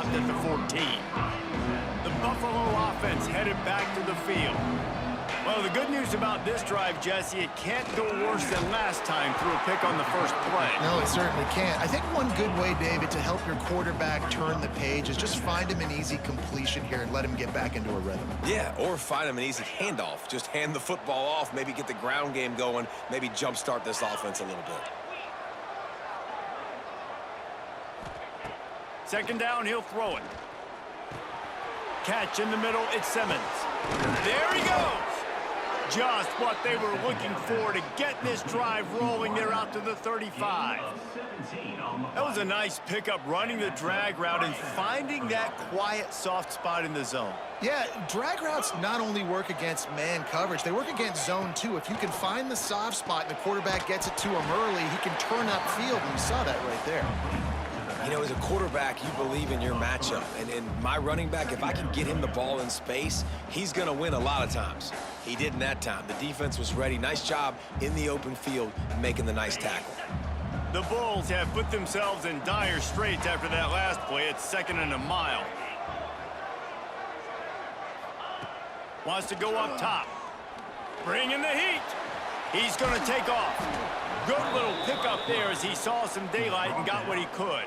stopped at the 14. The Buffalo offense headed back to the field. Well, the good news about this drive, Jesse, it can't go worse than last time through a pick on the first play. No, it certainly can't. I think one good way, David, to help your quarterback turn the page is just find him an easy completion here and let him get back into a rhythm. Yeah, or find him an easy handoff. Just hand the football off, maybe get the ground game going, maybe jumpstart this offense a little bit. Second down, he'll throw it. Catch in the middle, it's Simmons. There he goes! Just what they were looking for to get this drive rolling there out to the 35. That was a nice pickup, running the drag route and finding that quiet, soft spot in the zone. Yeah, drag routes not only work against man coverage, they work against zone too. If you can find the soft spot and the quarterback gets it to him early, he can turn upfield, and you saw that right there. You know, as a quarterback, you believe in your matchup. And my running back, if I can get him the ball in space, he's going to win a lot of times. He didn't that time. The defense was ready. Nice job in the open field making the nice tackle. The Bulls have put themselves in dire straits after that last play. It's 2nd and a mile. Wants to go up top. Bring in the heat. He's going to take off. Good little pickup there as he saw some daylight and got what he could.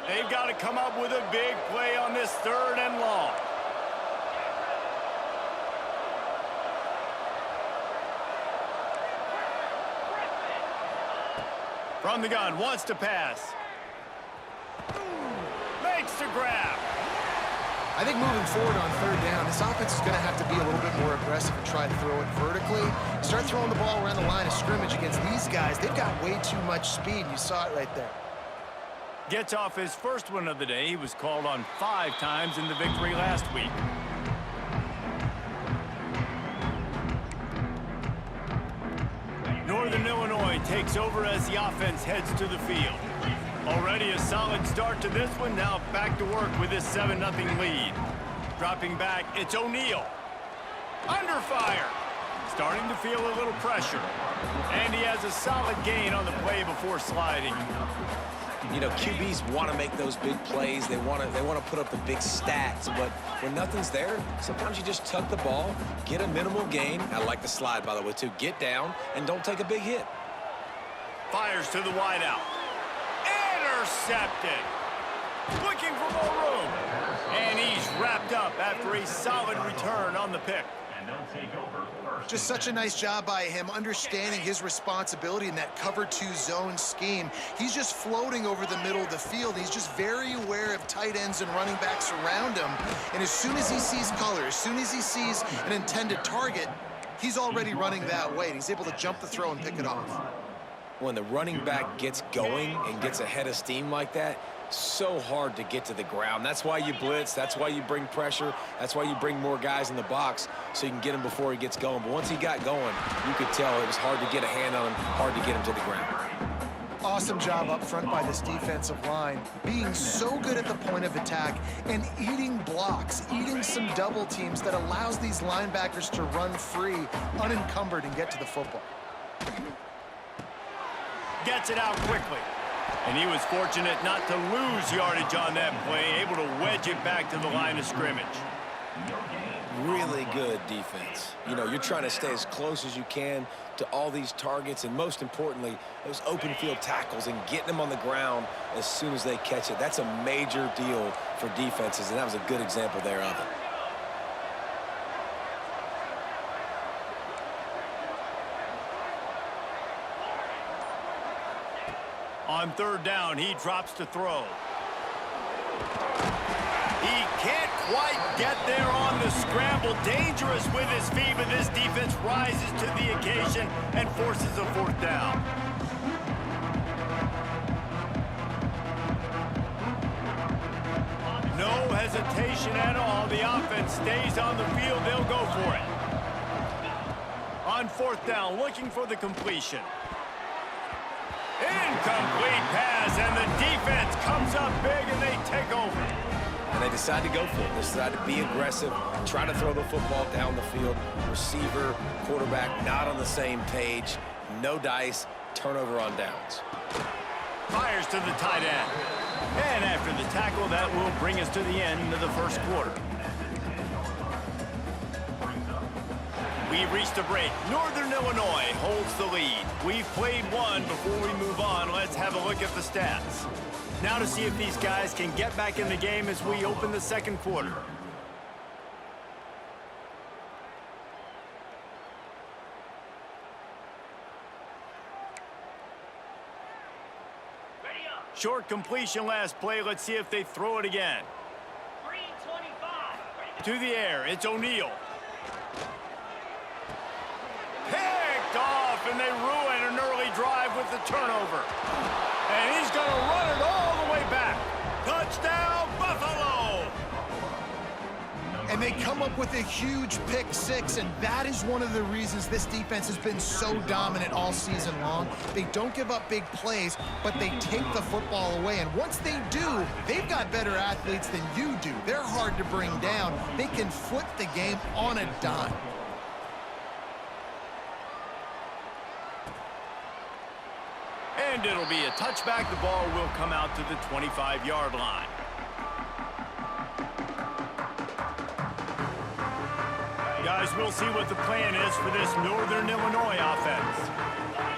They've got to come up with a big play on this 3rd and long. From the gun, wants to pass. Makes the grab. I think moving forward on 3rd down, this offense is going to have to be a little bit more aggressive and try to throw it vertically. Start throwing the ball around the line of scrimmage against these guys. They've got way too much speed. You saw it right there. Gets off his first one of the day. He was called on 5 times in the victory last week. Northern Illinois takes over as the offense heads to the field. Already a solid start to this one. Now back to work with this 7-0 lead. Dropping back, it's O'Neal. Under fire. Starting to feel a little pressure. And he has a solid gain on the play before sliding. You know, QBs want to make those big plays. They want to put up the big stats. But when nothing's there, sometimes you just tuck the ball, get a minimal gain. I like the slide, by the way, too. Get down and don't take a big hit. Fires to the wideout. Intercepted. Looking for more room. And he's wrapped up after a solid return on the pick. Just such a nice job by him, understanding his responsibility in that cover 2 zone scheme. He's just floating over the middle of the field. He's just very aware of tight ends and running backs around him. And as soon as he sees color, as soon as he sees an intended target, he's already running that way. And he's able to jump the throw and pick it off. When the running back gets going and gets ahead of steam like that, so hard to get to the ground. That's why you blitz. That's why you bring pressure. That's why you bring more guys in the box so you can get him before he gets going. But once he got going, you could tell it was hard to get a hand on him, hard to get him to the ground. Awesome job up front by this defensive line, being so good at the point of attack and eating blocks, eating some double teams that allows these linebackers to run free, unencumbered, and get to the football. Gets it out quickly. And he was fortunate not to lose yardage on that play, able to wedge it back to the line of scrimmage. Really good defense. You know, you're trying to stay as close as you can to all these targets, and most importantly, those open field tackles and getting them on the ground as soon as they catch it. That's a major deal for defenses, and that was a good example there of it. On 3rd down, he drops to throw. He can't quite get there on the scramble. Dangerous with his feet, but this defense rises to the occasion and forces a 4th down. No hesitation at all. The offense stays on the field. They'll go for it. On 4th down, looking for the completion. Incomplete pass, and the defense comes up big, and they take over. And they decide to go for it. They decide to be aggressive, try to throw the football down the field. Receiver, quarterback, not on the same page. No dice, turnover on downs. Fires to the tight end. And after the tackle, that will bring us to the end of the first quarter. We reached a break. Northern Illinois holds the lead. We've played one. Before we move on, let's have a look at the stats. Now to see if these guys can get back in the game as we open the second quarter. Short completion last play. Let's see if they throw it again. 325. To the air, it's O'Neal. Picked off, and they ruin an early drive with the turnover. And he's going to run it all the way back. Touchdown, Buffalo! And they come up with a huge pick six, and that is one of the reasons this defense has been so dominant all season long. They don't give up big plays, but they take the football away. And once they do, they've got better athletes than you do. They're hard to bring down. They can flip the game on a dime. And it'll be a touchback. The ball will come out to the 25-yard line. Guys, we'll see what the plan is for this Northern Illinois offense.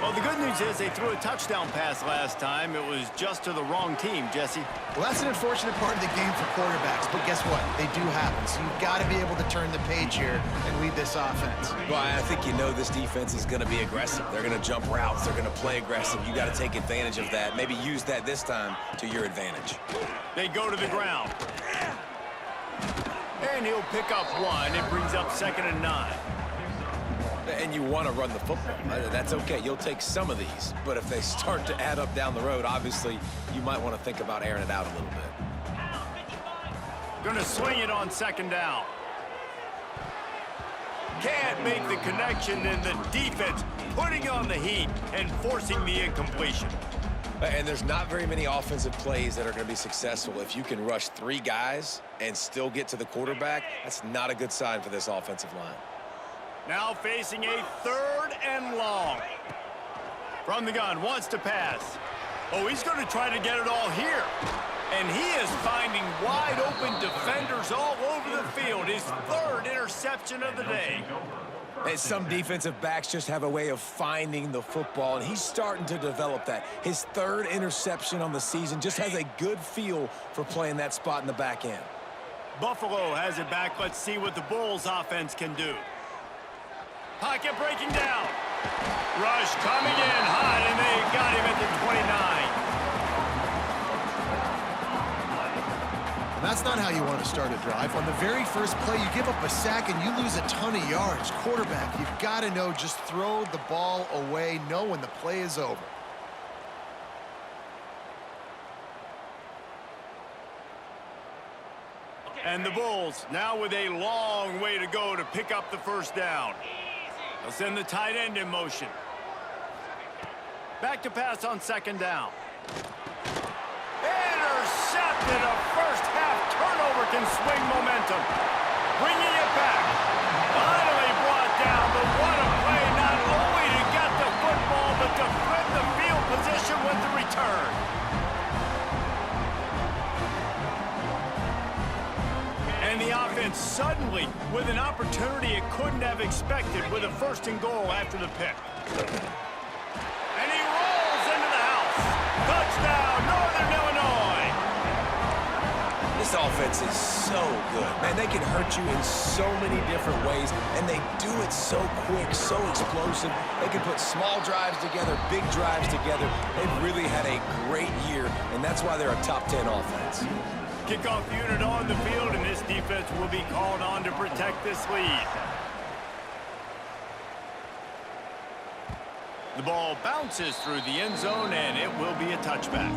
Well, the good news is they threw a touchdown pass last time. It was just to the wrong team, Jesse. Well, that's an unfortunate part of the game for quarterbacks, but guess what? They do happen, so you've got to be able to turn the page here and lead this offense. Well, I think you know this defense is going to be aggressive. They're going to jump routes. They're going to play aggressive. You got to take advantage of that. Maybe use that this time to your advantage. They go to the ground. And he'll pick up one. It brings up 2nd and 9. And you want to run the football. That's okay. You'll take some of these. But if they start to add up down the road, obviously, you might want to think about airing it out a little bit. Going to swing it on 2nd down. Can't make the connection, and the defense putting on the heat and forcing the incompletion. And there's not very many offensive plays that are going to be successful. If you can rush 3 guys and still get to the quarterback, that's not a good sign for this offensive line. Now facing a 3rd and long. From the gun, wants to pass. Oh, he's going to try to get it all here. And he is finding wide open defenders all over the field. His 3rd interception of the day. And some defensive backs just have a way of finding the football, and he's starting to develop that. His 3rd interception on the season, just has a good feel for playing that spot in the back end. Buffalo has it back. Let's see what the Bulls offense can do. Pocket breaking down. Rush coming in hot, and they got him at the 29. And that's not how you want to start a drive. On the very first play, you give up a sack and you lose a ton of yards. Quarterback, you've got to know, just throw the ball away, know when the play is over. And the Bulls now with a long way to go to pick up the 1st down. They'll send the tight end in motion. Back to pass on 2nd down. Intercepted. A first-half turnover can swing momentum. Bringing it back. Finally brought down. The what a play, not only to get the football, but to flip the field position with the return. And the offense suddenly with an opportunity it couldn't have expected with a 1st and goal after the pick. And he rolls into the house. Touchdown, Northern Illinois. This offense is so good. Man, they can hurt you in so many different ways, and they do it so quick, so explosive. They can put small drives together, big drives together. They've really had a great year, and that's why they're a top 10 offense. Kickoff unit on the field, and this defense will be called on to protect this lead. The ball bounces through the end zone, and it will be a touchback.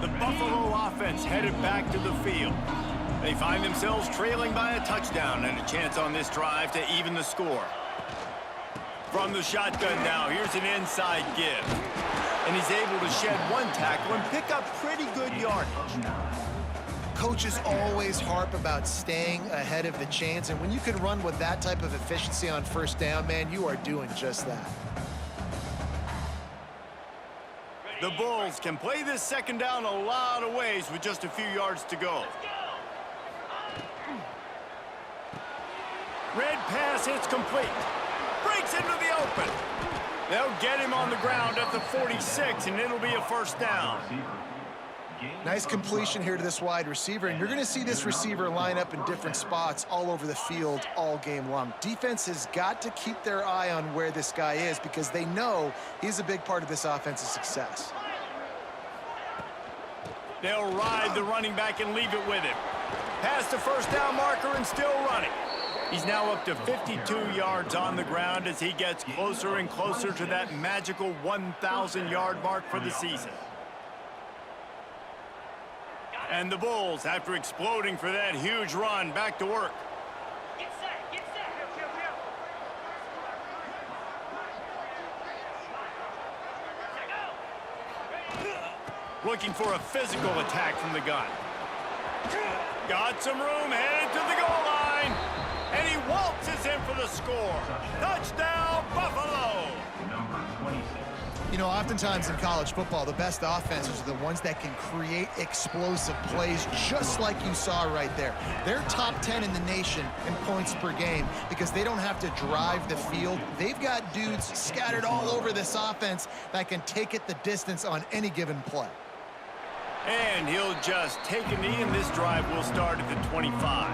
The Buffalo offense headed back to the field. They find themselves trailing by a touchdown and a chance on this drive to even the score. From the shotgun now, here's an inside give. And he's able to shed 1 tackle and pick up pretty good yardage. Coaches always harp about staying ahead of the chains, and when you can run with that type of efficiency on 1st down, man, you are doing just that. The Bulls can play this second down a lot of ways with just a few yards to go. Red pass hits complete. Breaks into the open. They'll get him on the ground at the 46, and it'll be a first down. Nice completion here to this wide receiver, and you're going to see this receiver line up in different spots all over the field all game long. Defense has got to keep their eye on where this guy is because they know he's a big part of this offense's success. They'll ride the running back and leave it with him. Past the first down marker and still running. He's now up to 52 yards on the ground as he gets closer and closer to that magical 1,000-yard mark for the season. And the Bulls, after exploding for that huge run, back to work. Get set, get set. Looking for a physical attack from the gun. Got some room, headed to the goal line. And he waltzes in for the score. Touchdown, Buffalo! Number 26. You know, oftentimes in college football, the best offenses are the ones that can create explosive plays just like you saw right there. They're top 10 in the nation in points per game because they don't have to drive the field. They've got dudes scattered all over this offense that can take it the distance on any given play. And he'll just take a knee, and this drive will start at the 25.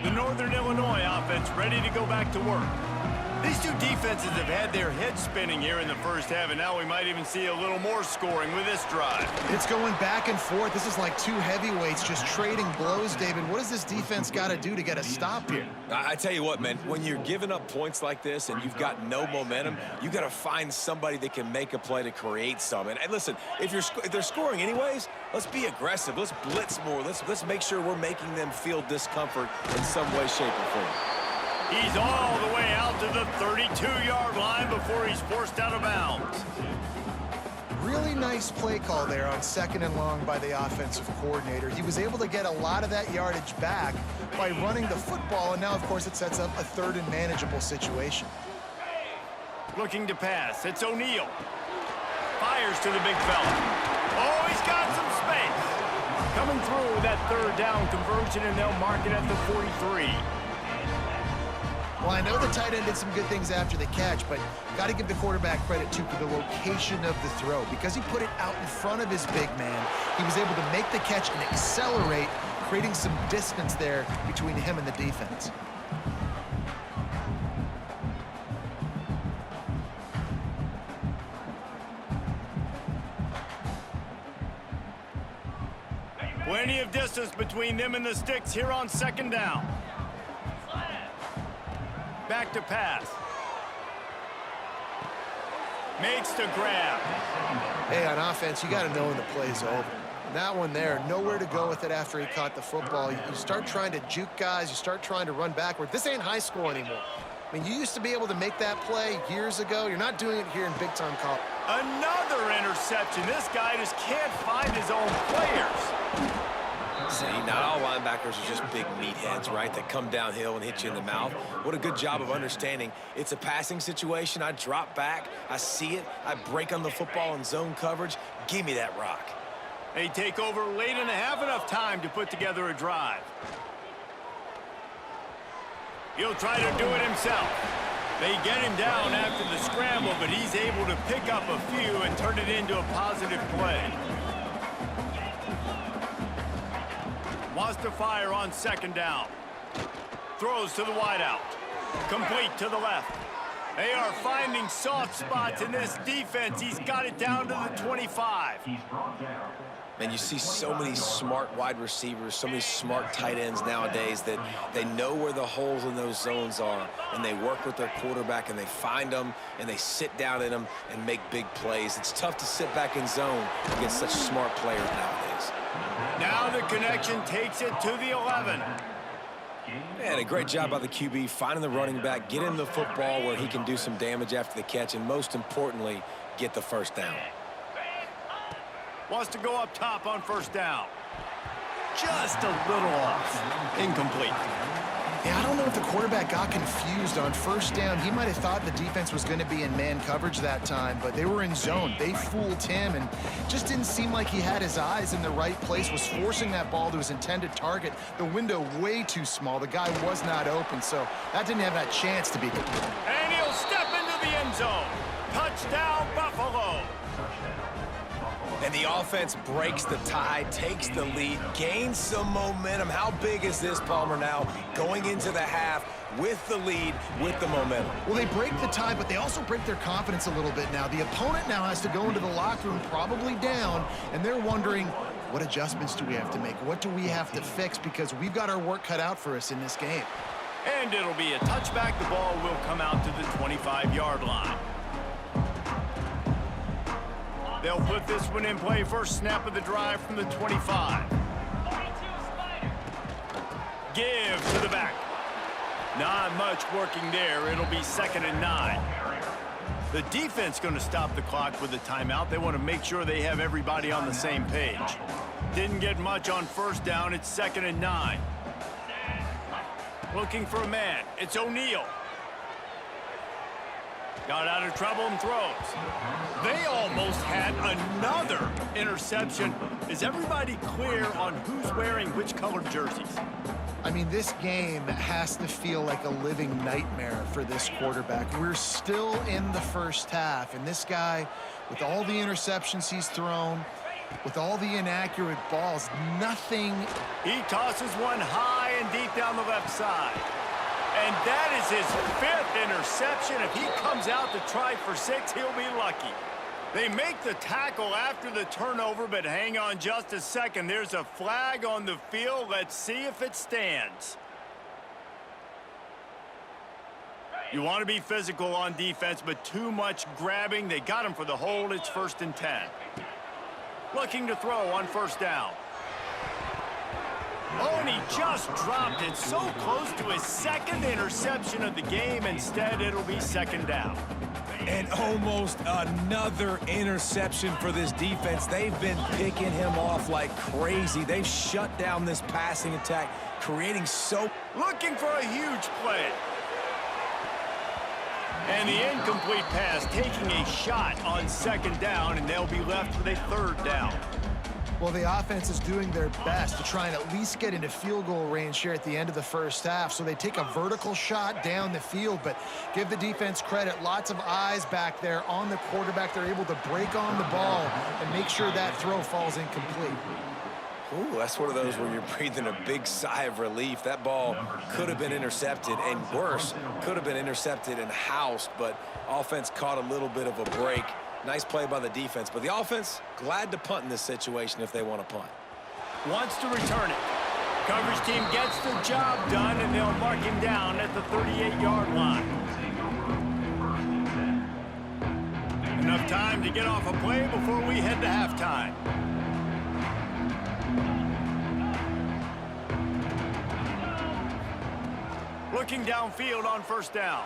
The Northern Illinois offense ready to go back to work. These two defenses have had their heads spinning here in the first half, and now we might even see a little more scoring with this drive. It's going back and forth. This is like two heavyweights just trading blows, David. What does this defense got to do to get a stop here? I tell you what, man, when you're giving up points like this and you've got no momentum, you got to find somebody that can make a play to create some. And listen, if they're scoring anyways, let's be aggressive. Let's blitz more. Let's make sure we're making them feel discomfort in some way, shape, or form. He's all the way out to the 32-yard line before he's forced out of bounds. Really nice play call there on 2nd and long by the offensive coordinator. He was able to get a lot of that yardage back by running the football, and now, of course, it sets up a 3rd and manageable situation. Looking to pass. It's O'Neal. Fires to the big fella. Oh, he's got some space. Coming through with that 3rd down conversion, and they'll mark it at the 43. Well, I know the tight end did some good things after the catch, but got to give the quarterback credit, too, for the location of the throw. Because he put it out in front of his big man, he was able to make the catch and accelerate, creating some distance there between him and the defense. Plenty of distance between them and the sticks here on 2nd down. Back to pass. Makes the grab. Hey, on offense, you got to know when the play's over. That one there, nowhere to go with it after he caught the football. You start trying to juke guys. You start trying to run backward. This ain't high school anymore. I mean, you used to be able to make that play years ago. You're not doing it here in big-time college. Another interception. This guy just can't find his own players. See, not all linebackers are just big meatheads, right, that come downhill and hit you in the mouth. What a good job of understanding. It's a passing situation. I drop back. I see it. I break on the football in zone coverage. Give me that rock. They take over late and have enough time to put together a drive. He'll try to do it himself. They get him down after the scramble, but he's able to pick up a few and turn it into a positive play. Wants to fire on 2nd down. Throws to the wideout. Complete to the left. They are finding soft spots in this defense. He's got it down to the 25. Man, you see so many smart wide receivers, so many smart tight ends nowadays that they know where the holes in those zones are, and they work with their quarterback, and they find them, and they sit down in them and make big plays. It's tough to sit back in zone against such smart players nowadays. Now the connection takes it to the 11. Man, a great job by the QB finding the running back, getting the football where he can do some damage after the catch, and most importantly, get the 1st down. Wants to go up top on 1st down. Just a little off. Incomplete. Yeah, I don't know if the quarterback got confused on first down. He might have thought the defense was going to be in man coverage that time, but they were in zone. They fooled him and just didn't seem like he had his eyes in the right place, was forcing that ball to his intended target. The window way too small. The guy was not open, so that didn't have that chance to be good. And he'll step into the end zone. Touchdown, Buffalo. And the offense breaks the tie, takes the lead, gains some momentum. How big is this, Palmer, now going into the half with the lead, with the momentum? Well, they break the tie, but they also break their confidence a little bit now. The opponent now has to go into the locker room probably down, and they're wondering, what adjustments do we have to make? What do we have to fix? Because we've got our work cut out for us in this game. And it'll be a touchback. The ball will come out to the 25-yard line. They'll put this one in play. First snap of the drive from the 25. Give to the back. Not much working there. It'll be 2nd and 9. The defense going to stop the clock with a timeout. They want to make sure they have everybody on the same page. Didn't get much on first down. It's 2nd and 9. Looking for a man. It's O'Neal. Got out of trouble and throws. They almost had another interception. Is everybody clear on who's wearing which colored jerseys? I mean, this game has to feel like a living nightmare for this quarterback. We're still in the first half, and this guy, with all the interceptions he's thrown, with all the inaccurate balls, nothing. He tosses one high and deep down the left side. And that is his 5th interception. If he comes out to try for 6, he'll be lucky. They make the tackle after the turnover, but hang on just a second. There's a flag on the field. Let's see if it stands. You want to be physical on defense, but too much grabbing. They got him for the hold. It's 1st and 10. Looking to throw on first down. Oh, and he just dropped it so close to his 2nd interception of the game. Instead, it'll be 2nd down. And almost another interception for this defense. They've been picking him off like crazy. They've shut down this passing attack, creating so... Looking for a huge play. And the incomplete pass, taking a shot on 2nd down, and they'll be left with a 3rd down. Well, the offense is doing their best to try and at least get into field goal range here at the end of the first half. So they take a vertical shot down the field, but give the defense credit. Lots of eyes back there on the quarterback. They're able to break on the ball and make sure that throw falls incomplete. Ooh, that's one of those where you're breathing a big sigh of relief. That ball could have been intercepted, and worse, could have been intercepted and housed, but offense caught a little bit of a break. Nice play by the defense, but the offense glad to punt in this situation if they want to punt. Wants to return it. Coverage team gets the job done, and they'll mark him down at the 38-yard line. Enough time to get off a play before we head to halftime. Looking downfield on first down.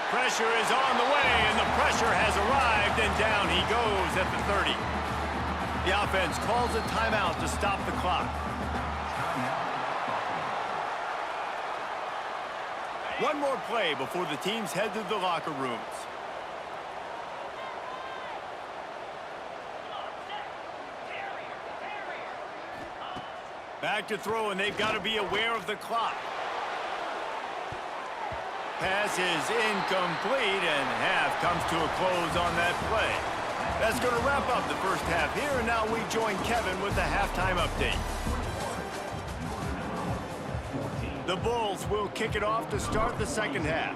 Pressure is on the way, and the pressure has arrived, and down he goes at the 30. The offense calls a timeout to stop the clock. One more play before the teams head to the locker rooms. Back to throw, and they've got to be aware of the clock. Pass is incomplete, and half comes to a close on that play. That's going to wrap up the first half here, and now we join Kevin with the halftime update. The Bulls will kick it off to start the second half.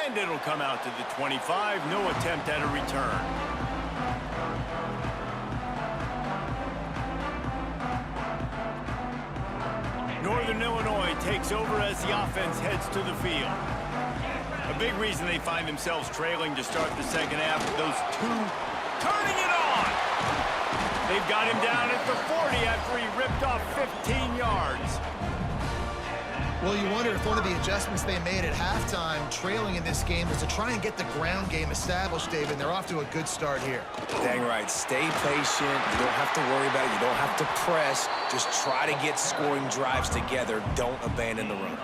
And it'll come out to the 25. No attempt at a return. Northern Illinois takes over as the offense heads to the field. A big reason they find themselves trailing to start the second half. Those two turning it on. They've got him down at the 40 after he ripped off 15 yards. Well, you wonder if one of the adjustments they made at halftime, trailing in this game, was to try and get the ground game established, David, and they're off to a good start here. Dang right. Stay patient. You don't have to worry about it. You don't have to press. Just try to get scoring drives together. Don't abandon the run.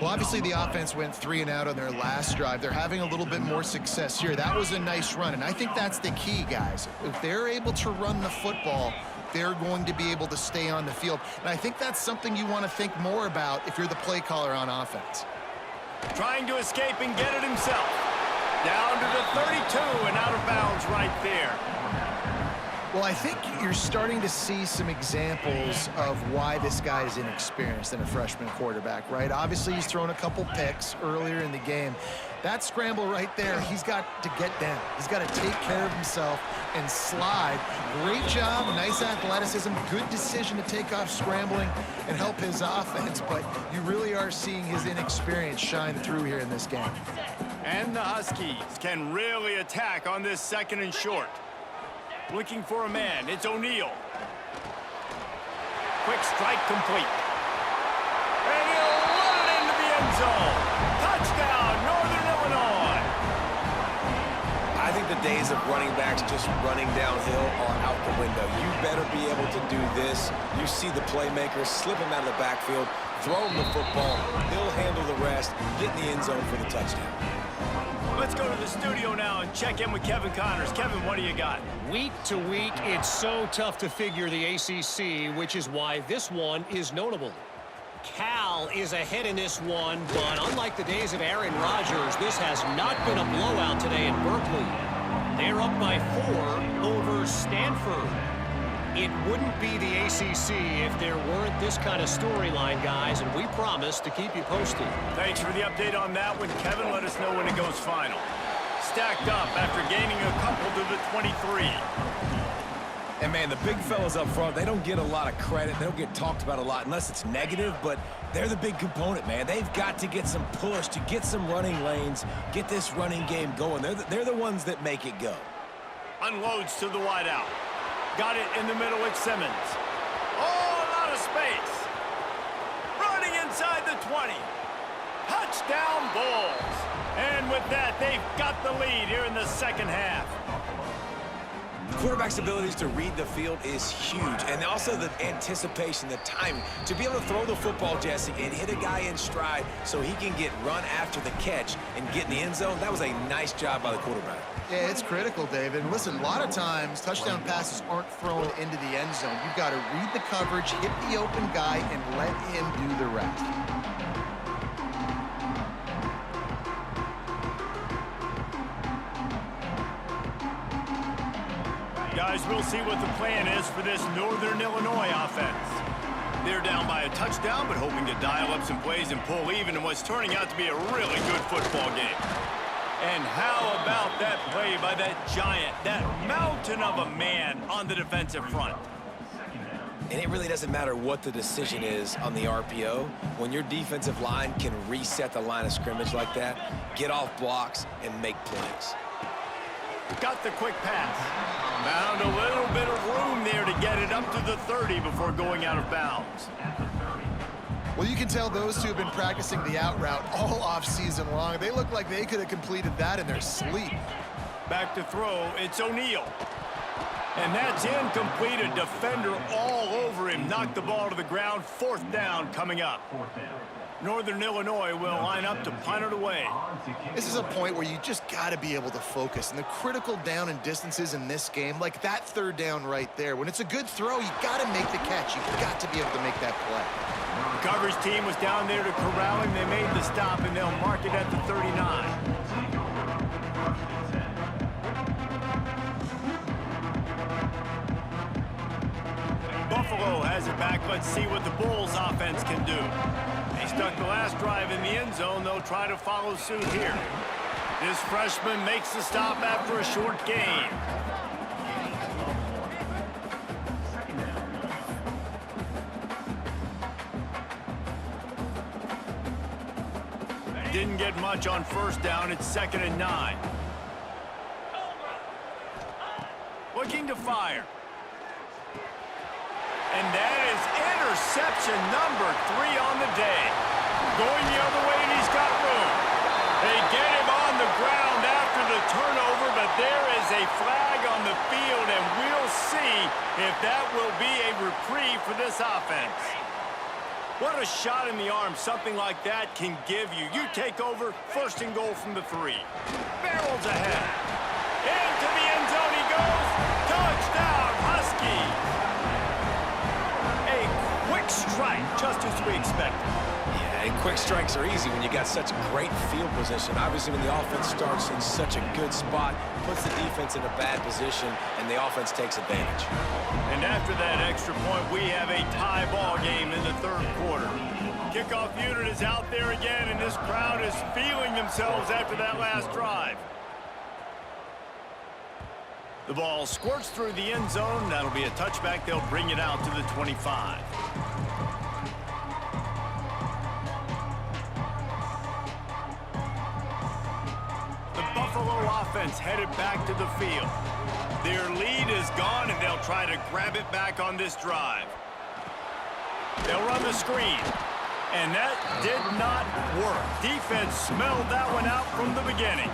Well, obviously the offense went 3 and out on their last drive. They're having a little bit more success here. That was a nice run, and I think that's the key, guys. If they're able to run the football, they're going to be able to stay on the field. And I think that's something you want to think more about if you're the play caller on offense. Trying to escape and get it himself. Down to the 32 and out of bounds right there. Well, I think you're starting to see some examples of why this guy is inexperienced in a freshman quarterback, right? Obviously, he's thrown a couple picks earlier in the game. That scramble right there, he's got to get down. He's got to take care of himself and slide. Great job, nice athleticism, good decision to take off scrambling and help his offense, but you really are seeing his inexperience shine through here in this game. And the Huskies can really attack on this 2nd and short. Looking for a man, it's O'Neal. Quick strike complete. And he'll run it into the end zone. Touchdown, Northern Illinois. I think the days of running backs just running downhill are out the window. You better be able to do this. You see the playmakers, slip him out of the backfield, throw him the football. He'll handle the rest, get in the end zone for the touchdown. Let's go to the studio now and check in with Kevin Connors. Kevin, what do you got? Week to week, it's so tough to figure the ACC, which is why this one is notable. Cal is ahead in this one, but unlike the days of Aaron Rodgers, this has not been a blowout today in Berkeley. They're up by 4 over Stanford. It wouldn't be the ACC if there weren't this kind of storyline, guys, and we promise to keep you posted. Thanks for the update on that one, Kevin. Let us know when it goes final. Stacked up after gaining a couple to the 23. And, man, the big fellas up front, they don't get a lot of credit. They don't get talked about a lot unless it's negative, but they're the big component, man. They've got to get some push to get some running lanes, get this running game going. They're the ones that make it go. Unloads to the wideout. Got it in the middle with Simmons. Oh, a lot of space. Running inside the 20. Touchdown Bulls. And with that, they've got the lead here in the 2nd half. Quarterback's abilities to read the field is huge, and also the anticipation, the timing. To be able to throw the football, Jesse, and hit a guy in stride so he can get run after the catch and get in the end zone, that was a nice job by the quarterback. Yeah, it's critical, David. Listen, a lot of times touchdown passes aren't thrown into the end zone. You've got to read the coverage, hit the open guy, and let him do the rest. Guys, we'll see what the plan is for this Northern Illinois offense. They're down by a touchdown, but hoping to dial up some plays and pull even in what's turning out to be a really good football game. And how about that play by that giant, that mountain of a man on the defensive front? And it really doesn't matter what the decision is on the RPO. When your defensive line can reset the line of scrimmage like that, get off blocks, and make plays. Got the quick pass. Found a little bit of room there to get it up to the 30 before going out of bounds. Well, you can tell those two have been practicing the out route all off-season long. They look like they could have completed that in their sleep. Back to throw, it's O'Neal. And that's incomplete. A defender all over him. Knocked the ball to the ground. 4th down coming up. Northern Illinois will line up to punt it away. This is a point where you just got to be able to focus. And the critical down and distances in this game, like that 3rd down right there, when it's a good throw, you got to make the catch. You've got to be able to make that play. The coverage team was down there to corral him. They made the stop, and they'll mark it at the 39. Buffalo has it back. Let's see what the Bulls offense can do. They stuck the last drive in the end zone. They'll try to follow suit here. This freshman makes the stop after a short gain. Didn't get much on 1st down. It's 2nd and 9. Looking to fire. And that is interception number 3 on the day. Going the other way, and he's got room. They get him on the ground after the turnover, but there is a flag on the field, and we'll see if that will be a reprieve for this offense. What a shot in the arm something like that can give you. You take over, first and goal from the 3. Barrels ahead. Into the end zone he goes. Touchdown, Huskies. A quick strike, just as we expected. Yeah, and quick strikes are easy when you got such great field position. Obviously, when the offense starts in such a good spot, puts the defense in a bad position, and the offense takes advantage. And after that extra point, we have a tie ball game in the 3rd quarter. Kickoff unit is out there again, and this crowd is feeling themselves after that last drive. The ball squirts through the end zone. That'll be a touchback. They'll bring it out to the 25. The Buffalo offense headed back to the field. Their lead is gone, and they'll try to grab it back on this drive. They'll run the screen, and that did not work. Defense smelled that one out from the beginning.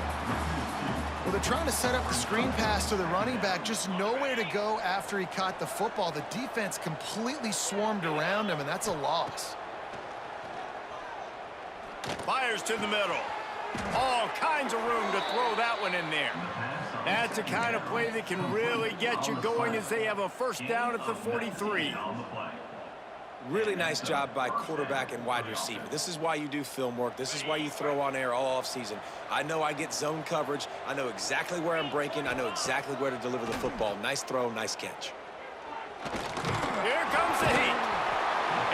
Well, they're trying to set up the screen pass to the running back, just nowhere to go after he caught the football. The defense completely swarmed around him, and that's a loss. Fires to the middle. All kinds of room to throw that one in there. That's the kind of play that can really get you going as they have a first down at the 43. Really nice job by quarterback and wide receiver. This is why you do film work. This is why you throw on air all offseason. I know I get zone coverage. I know exactly where I'm breaking. I know exactly where to deliver the football. Nice throw, nice catch. Here comes the heat.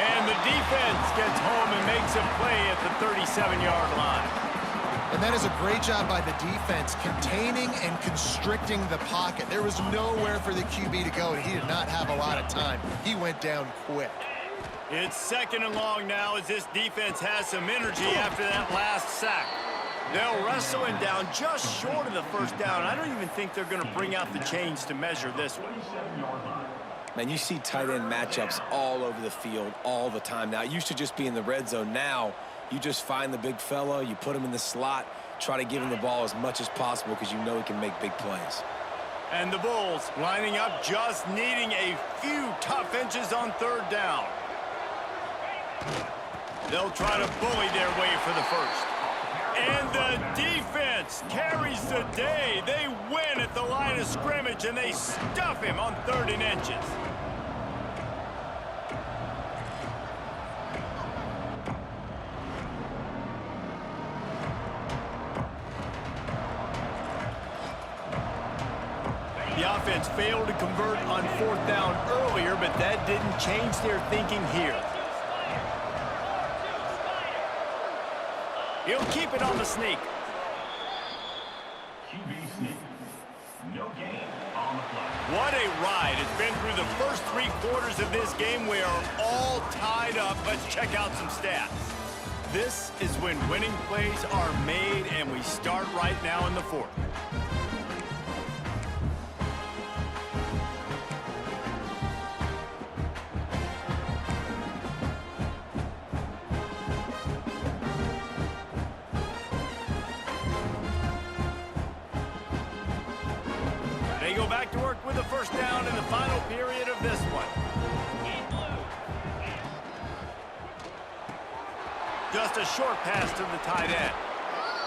And the defense gets home and makes a play at the 37-yard line. And that is a great job by the defense, containing and constricting the pocket. There was nowhere for the QB to go, and he did not have a lot of time. He went down quick. It's 2nd and long now as this defense has some energy after that last sack. They'll wrestle him down just short of the first down. I don't even think they're going to bring out the chains to measure this one. Man, you see tight end matchups all over the field all the time. Now, it used to just be in the red zone. Now, you just find the big fella, you put him in the slot, try to give him the ball as much as possible because you know he can make big plays. And the Bulls lining up, just needing a few tough inches on 3rd down. They'll try to bully their way for the first. And the defense carries the day. They win at the line of scrimmage, and they stuff him on 3rd and inches. The offense failed to convert on 4th down earlier, but that didn't change their thinking here. He'll keep it on the sneak. QB sneak. No gain on the play. What a ride. It's been through the first 3 quarters of this game. We are all tied up. Let's check out some stats. This is when winning plays are made, and we start right now in the 4th. They go back to work with a first down in the final period of this one. Just a short pass to the tight end.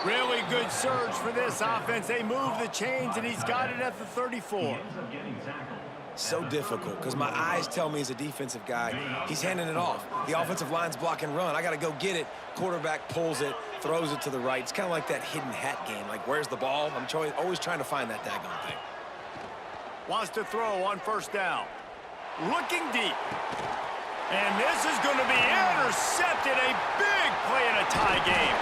Really good surge for this offense. They move the chains, and he's got it at the 34. So difficult because my eyes tell me as a defensive guy, he's handing it off. The offensive line's block and run. I got to go get it. Quarterback pulls it, throws it to the right. It's kind of like that hidden hat game. Like, where's the ball? I'm always trying to find that daggone thing. Wants to throw on first down. Looking deep. And this is going to be intercepted. A big play in a tie game.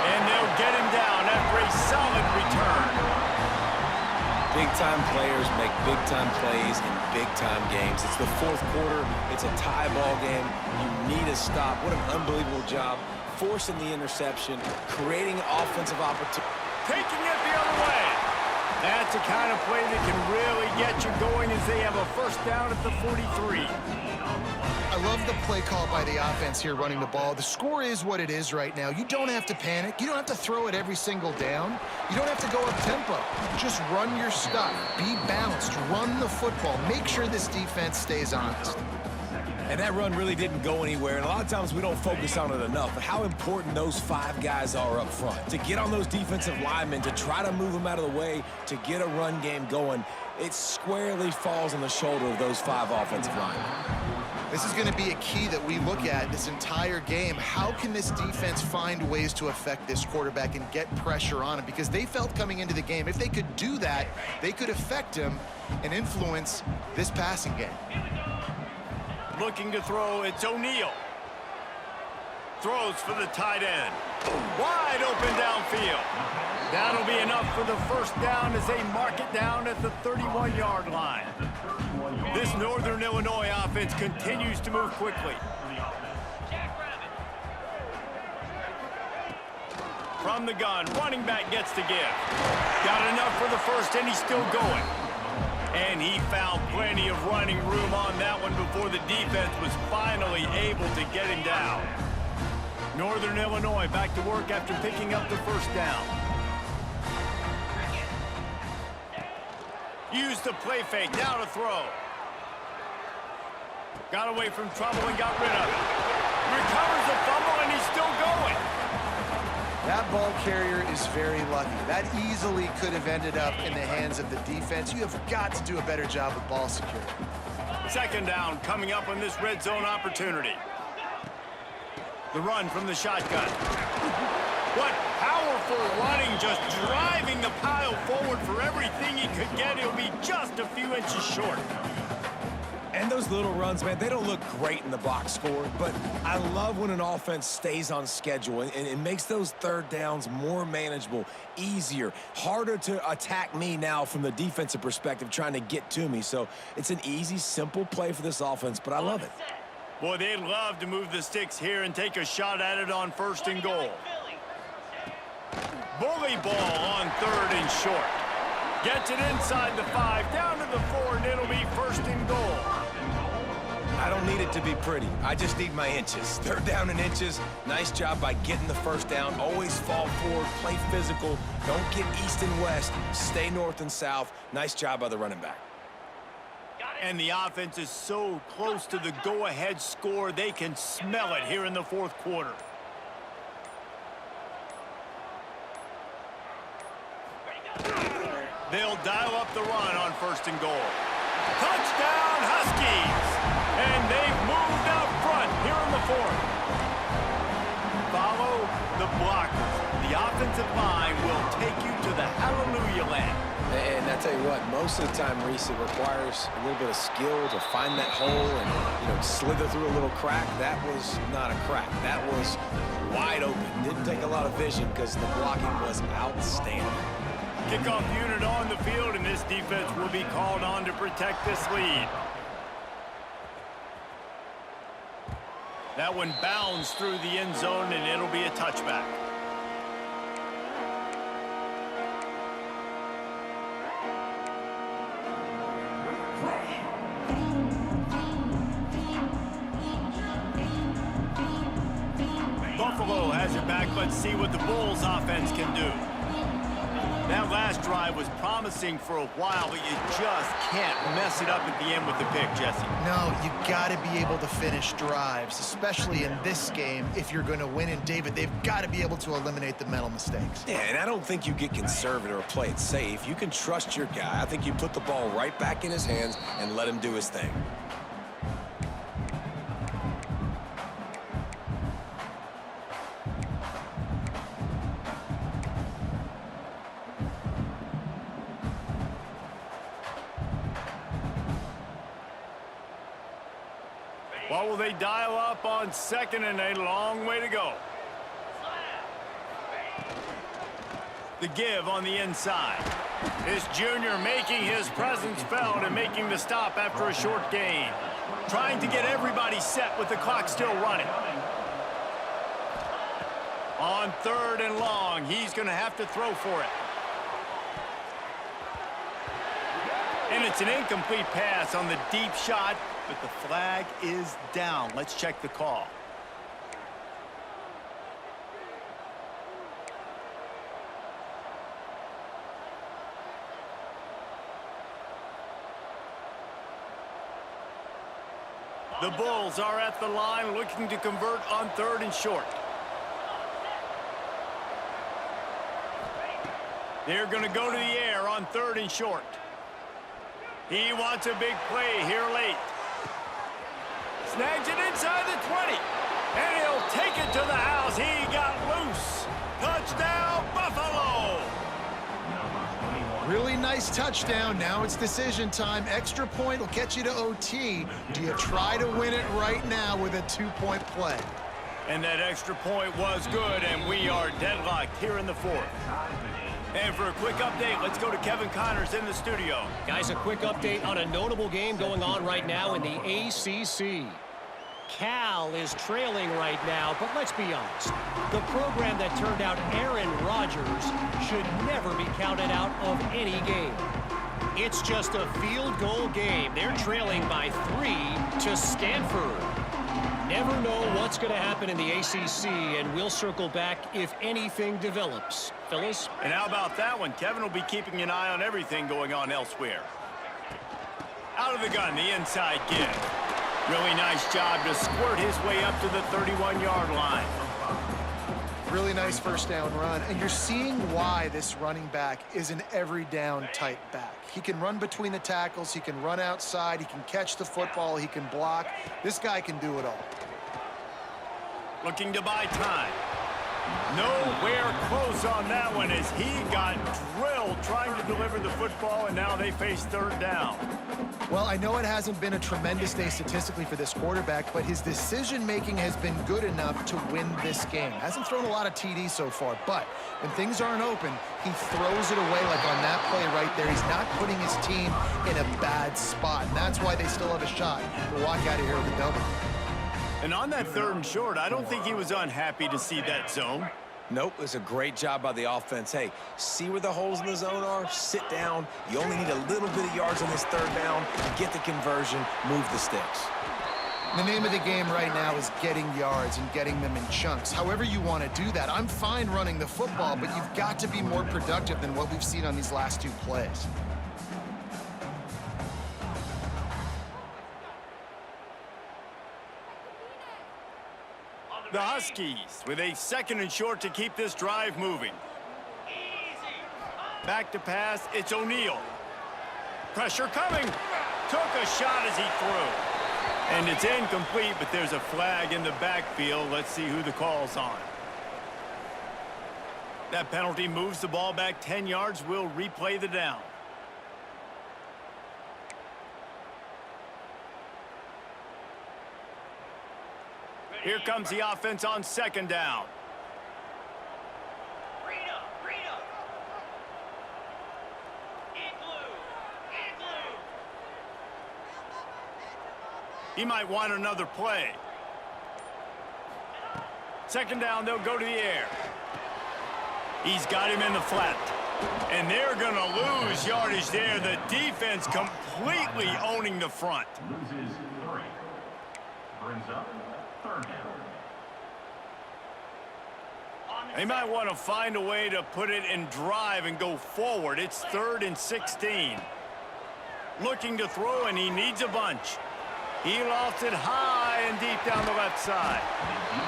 And they'll get him down after a solid return. Big-time players make big-time plays in big-time games. It's the 4th quarter. It's a tie ball game. You need a stop. What an unbelievable job. Forcing the interception, creating offensive opportunity. Taking it the other way. That's the kind of play that can really get you going as they have a first down at the 43. I love the play call by the offense here running the ball. The score is what it is right now. You don't have to panic. You don't have to throw it every single down. You don't have to go up-tempo. Just run your stuff. Be balanced. Run the football. Make sure this defense stays honest. And that run really didn't go anywhere, and a lot of times we don't focus on it enough, but how important those 5 guys are up front. To get on those defensive linemen, to try to move them out of the way, to get a run game going, it squarely falls on the shoulder of those 5 offensive linemen. This is going to be a key that we look at this entire game. How can this defense find ways to affect this quarterback and get pressure on him? Because they felt coming into the game, if they could do that, they could affect him and influence this passing game. Looking to throw, it's O'Neal. Throws for the tight end. Wide open downfield. That'll be enough for the first down as they mark it down at the 31-yard line. This Northern Illinois offense continues to move quickly. From the gun, running back gets to give. Got enough for the first, and he's still going. And he found plenty of running room on that one before the defense was finally able to get him down. Northern Illinois back to work after picking up the first down. Used the play fake, now to throw. Got away from trouble and got rid of it. Recovers the fumble, and he's still going. That ball carrier is very lucky. That easily could have ended up in the hands of the defense. You have got to do a better job with ball security. Second down coming up on this red zone opportunity. The run from the shotgun. What powerful running, just driving the pile forward for everything he could get. He'll be just a few inches short. And those little runs, man, they don't look great in the box score, but I love when an offense stays on schedule and it makes those third downs more manageable, easier, harder to attack me now from the defensive perspective trying to get to me. So it's an easy, simple play for this offense, but I love it. Boy, they'd love to move the sticks here and take a shot at it on 1st and goal. Bully ball on 3rd and short. Gets it inside the 5, down to the 4, and it'll be 1st and goal. I don't need it to be pretty. I just need my inches. 3rd down and inches. Nice job by getting the first down. Always fall forward, play physical. Don't get east and west. Stay north and south. Nice job by the running back. And the offense is so close to the go-ahead score, they can smell it here in the 4th quarter. They'll dial up the run on 1st and goal. Touchdown, Huskies! And they've moved out front here in the 4th. Follow the blockers. The offensive line will take you to the hallelujah land. And I tell you what, most of the time, Reese, it requires a little bit of skill to find that hole and, slither through a little crack. That was not a crack. That was wide open. Didn't take a lot of vision because the blocking was outstanding. Kickoff unit on the field, and this defense will be called on to protect this lead. That one bounds through the end zone, and it'll be a touchback. Buffalo has it back. Let's see what the Bulls offense can do. That last drive was promising for a while, but you just can't mess it up at the end with the pick, Jesse. No, you got to be able to finish drives, especially in this game if you're going to win. And, David, they've got to be able to eliminate the mental mistakes. Yeah, and I don't think you get conservative or play it safe. You can trust your guy. I think you put the ball right back in his hands and let him do his thing. What will they dial up on 2nd and a long way to go? The give on the inside. This junior making his presence felt and making the stop after a short gain. Trying to get everybody set with the clock still running. On 3rd and long, he's going to have to throw for it. And it's an incomplete pass on the deep shot, but the flag is down. Let's check the call. The Bulls are at the line looking to convert on 3rd and short. They're going to go to the air on 3rd and short. He wants a big play here late. Snags it inside the 20. And he'll take it to the house. He got loose. Touchdown, Buffalo! Really nice touchdown. Now it's decision time. Extra point will get you to OT. Do you try to win it right now with a 2-point play? And that extra point was good, and we are deadlocked here in the 4th. And for a quick update, let's go to Kevin Connors in the studio. Guys, a quick update on a notable game going on right now in the ACC. Cal is trailing right now, but let's be honest. The program that turned out Aaron Rodgers should never be counted out of any game. It's just a field goal game. They're trailing by 3 to Stanford. Never know what's going to happen in the ACC, and we'll circle back if anything develops. Fellas? And how about that one? Kevin will be keeping an eye on everything going on elsewhere. Out of the gun, the inside give. Really nice job to squirt his way up to the 31-yard line. Really nice first down run, and you're seeing why this running back is an every down type back. He can run between the tackles, he can run outside, he can catch the football, he can block. This guy can do it all. Looking to buy time. Nowhere close on that one as he got drilled trying to deliver the football, and now they face 3rd down. Well, I know it hasn't been a tremendous day statistically for this quarterback, but his decision-making has been good enough to win this game. Hasn't thrown a lot of TDs so far, but when things aren't open, he throws it away like on that play right there. He's not putting his team in a bad spot, and that's why they still have a shot to walk out of here with a double. And on that 3rd and short, I don't think he was unhappy to see that zone. Nope, it was a great job by the offense. Hey, see where the holes in the zone are? Sit down. You only need a little bit of yards on this 3rd down. Get the conversion, move the sticks. The name of the game right now is getting yards and getting them in chunks. However you want to do that. I'm fine running the football, but you've got to be more productive than what we've seen on these last 2 plays. The Huskies with a 2nd and short to keep this drive moving. Back to pass, it's O'Neal. Pressure coming. Took a shot as he threw. And it's incomplete, but there's a flag in the backfield. Let's see who the call's on. That penalty moves the ball back 10 yards. We'll replay the down. Here comes the offense on 2nd down. He might want another play. 2nd down, they'll go to the air. He's got him in the flat. And they're going to lose yardage there. The defense completely owning the front. Loses 3. Brings up 3rd down. They might want to find a way to put it in drive and go forward. It's 3rd and 16. Looking to throw, and he needs a bunch. He lost it high and deep down the left side.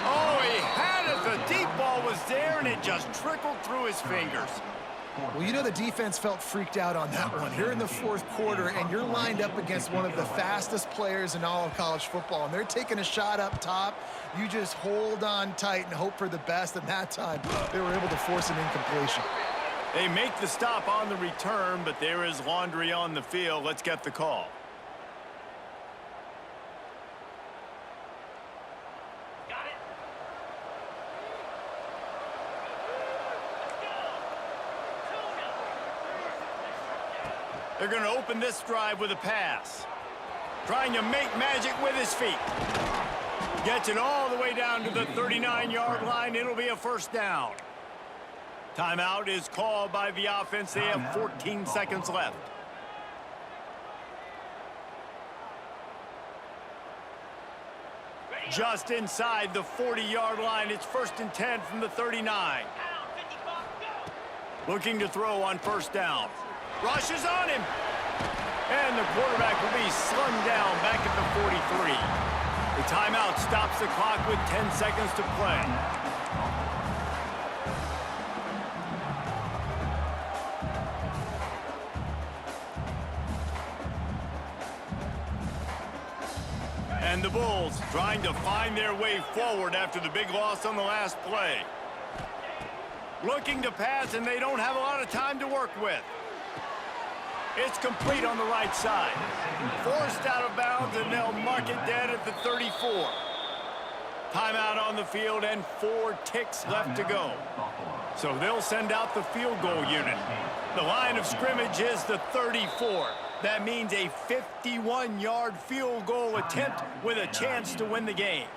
Oh, he had it. The deep ball was there, and it just trickled through his fingers. Well, you know the defense felt freaked out on that one. You're in the 4th quarter, and you're lined up against one of the fastest players in all of college football, and they're taking a shot up top. You just hold on tight and hope for the best, and that time they were able to force an incompletion. They make the stop on the return, but there is laundry on the field. Let's get the call. They're going to open this drive with a pass. Trying to make magic with his feet. Gets it all the way down to the 39-yard line. It'll be a 1st down. Timeout is called by the offense. They have 14 seconds left. just inside the 40-yard line. It's 1st and 10 from the 39. Looking to throw on 1st down. Rushes on him. And the quarterback will be slung down back at the 43. The timeout stops the clock with 10 seconds to play. And the Bulls trying to find their way forward after the big loss on the last play. Looking to pass, and they don't have a lot of time to work with. It's complete on the right side. Forced out of bounds, and they'll mark it dead at the 34. Timeout on the field, and 4 ticks left to go. So they'll send out the field goal unit. The line of scrimmage is the 34. That means a 51-yard field goal attempt with a chance to win the game.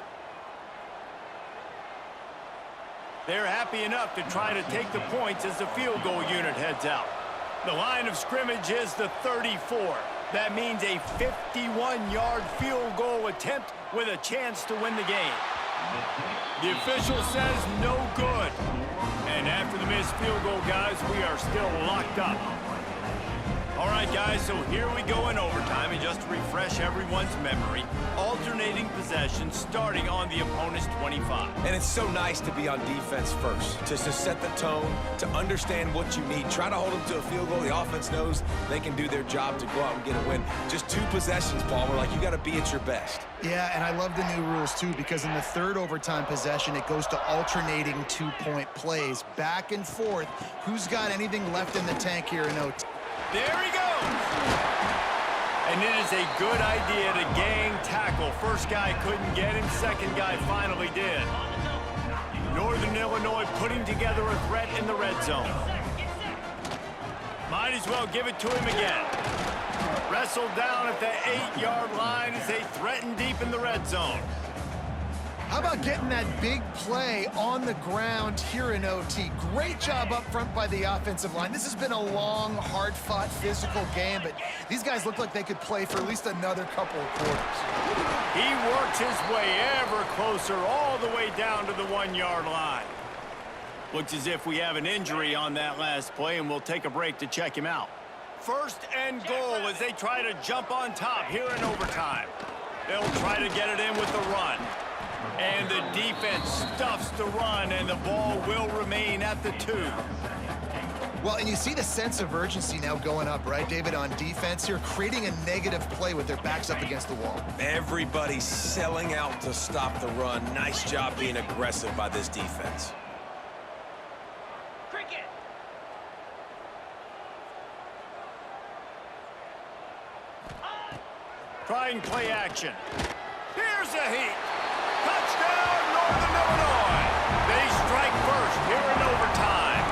They're happy enough to try to take the points as the field goal unit heads out. The line of scrimmage is the 34. That means a 51-yard field goal attempt with a chance to win the game. The official says no good. And after the missed field goal, guys, we are still locked up. All right, guys, so here we go in overtime, and just to refresh everyone's memory, alternating possession starting on the opponent's 25. And it's so nice to be on defense first, just to set the tone, to understand what you need. Try to hold them to a field goal. The offense knows they can do their job to go out and get a win. Just 2 possessions, Paul. We're like, you got to be at your best. Yeah, and I love the new rules, too, because in the 3rd overtime possession, it goes to alternating 2-point plays, back and forth. Who's got anything left in the tank here in OT? There he goes. And it is a good idea to gang tackle. First guy couldn't get him, second guy finally did. Northern Illinois putting together a threat in the red zone. Might as well give it to him again. Wrestled down at the 8-yard line as they threaten deep in the red zone. How about getting that big play on the ground here in OT? Great job up front by the offensive line. This has been a long, hard-fought, physical game, but these guys look like they could play for at least another couple of quarters. He works his way ever closer all the way down to the 1-yard line. Looks as if we have an injury on that last play, and we'll take a break to check him out. 1st and goal as they try to jump on top here in overtime. They'll try to get it in with the run. And the defense stuffs the run, and the ball will remain at the 2. Well, and you see the sense of urgency now going up, right, David, on defense here, creating a negative play with their backs up against the wall. Everybody's selling out to stop the run. Nice job being aggressive by this defense. Trying play action. Here's a heat. Touchdown, Northern Illinois. They strike first here in overtime.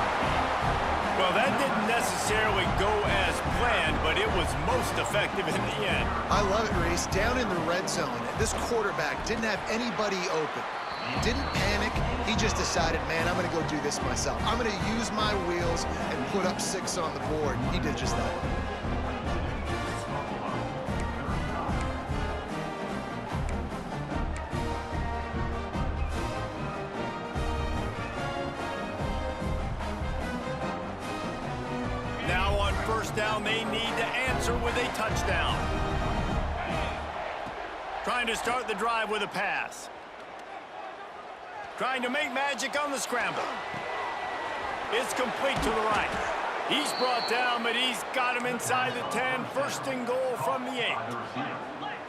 Well, that didn't necessarily go as planned, but it was most effective in the end. I love it, Reese. Down in the red zone, this quarterback didn't have anybody open. Didn't panic. He just decided, man, I'm going to go do this myself. I'm going to use my wheels and put up 6 on the board. He did just that. Now on 1st down, they need to answer with a touchdown. Trying to start the drive with a pass. Trying to make magic on the scramble. It's complete to the right. He's brought down, but he's got him inside the 10. 1st and goal from the 8.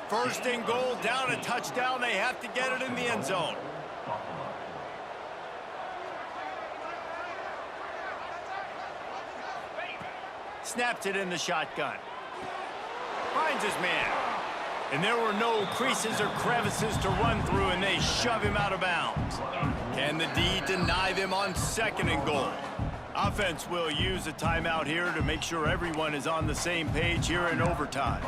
1st and goal, down a touchdown. They have to get it in the end zone. Snaps it in the shotgun. Finds his man. And there were no creases or crevices to run through, and they shove him out of bounds. Can the D deny them on 2nd and goal? Offense will use a timeout here to make sure everyone is on the same page here in overtime.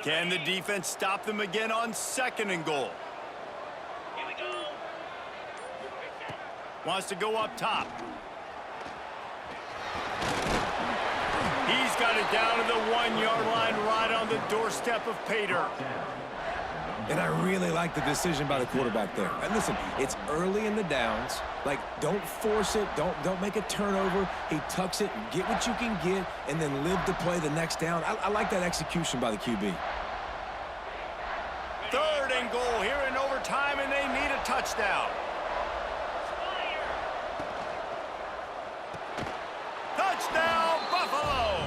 Can the defense stop them again on 2nd and goal? Wants to go up top. He's got it down to the 1-yard line right on the doorstep of Pater. And I really like the decision by the quarterback there. And listen, it's early in the downs. Like, don't force it. Don't make a turnover. He tucks it, get what you can get, and then live to play the next down. I like that execution by the QB. 3rd and goal here in overtime, and they need a touchdown. Touchdown, Buffalo!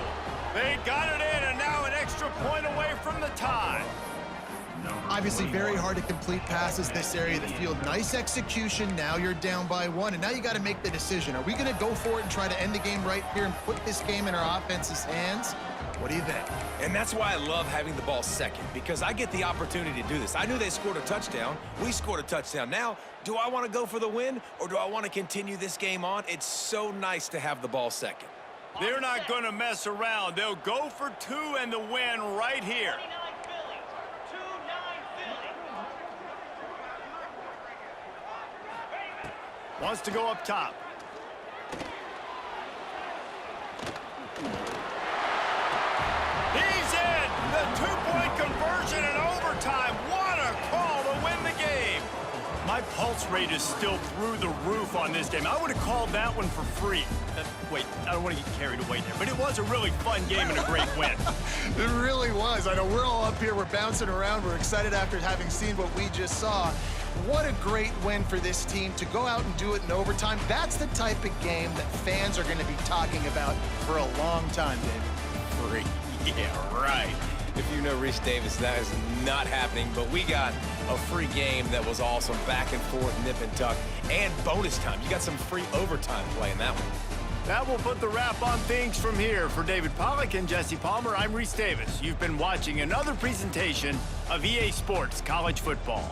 They got it in, and now an extra point away from the tie. Obviously very hard to complete passes this area of the field. Nice execution. Now you're down by 1, and now you got to make the decision. Are we going to go for it and try to end the game right here and put this game in our offense's hands? What do you think? And that's why I love having the ball second, because I get the opportunity to do this. I knew they scored a touchdown. We scored a touchdown. Now, do I want to go for the win, or do I want to continue this game on? It's so nice to have the ball second. They're not going to mess around. They'll go for 2 and the win right here. Wants to go up top. He's in! The 2-point conversion in overtime. What a call to win the game. My pulse rate is still through the roof on this game. I would have called that one for free. Wait, I don't want to get carried away there, but it was a really fun game and a great win. It really was. I know we're all up here. We're bouncing around. We're excited after having seen what we just saw. What a great win for this team to go out and do it in overtime. That's the type of game that fans are going to be talking about for a long time, Dave. Free. Yeah, right. If you know Reese Davis, that is not happening, but we got a free game that was awesome. Back and forth, nip and tuck, and bonus time. You got some free overtime play in that one. That will put the wrap on things from here. For David Pollack and Jesse Palmer, I'm Reese Davis. You've been watching another presentation of EA Sports College Football.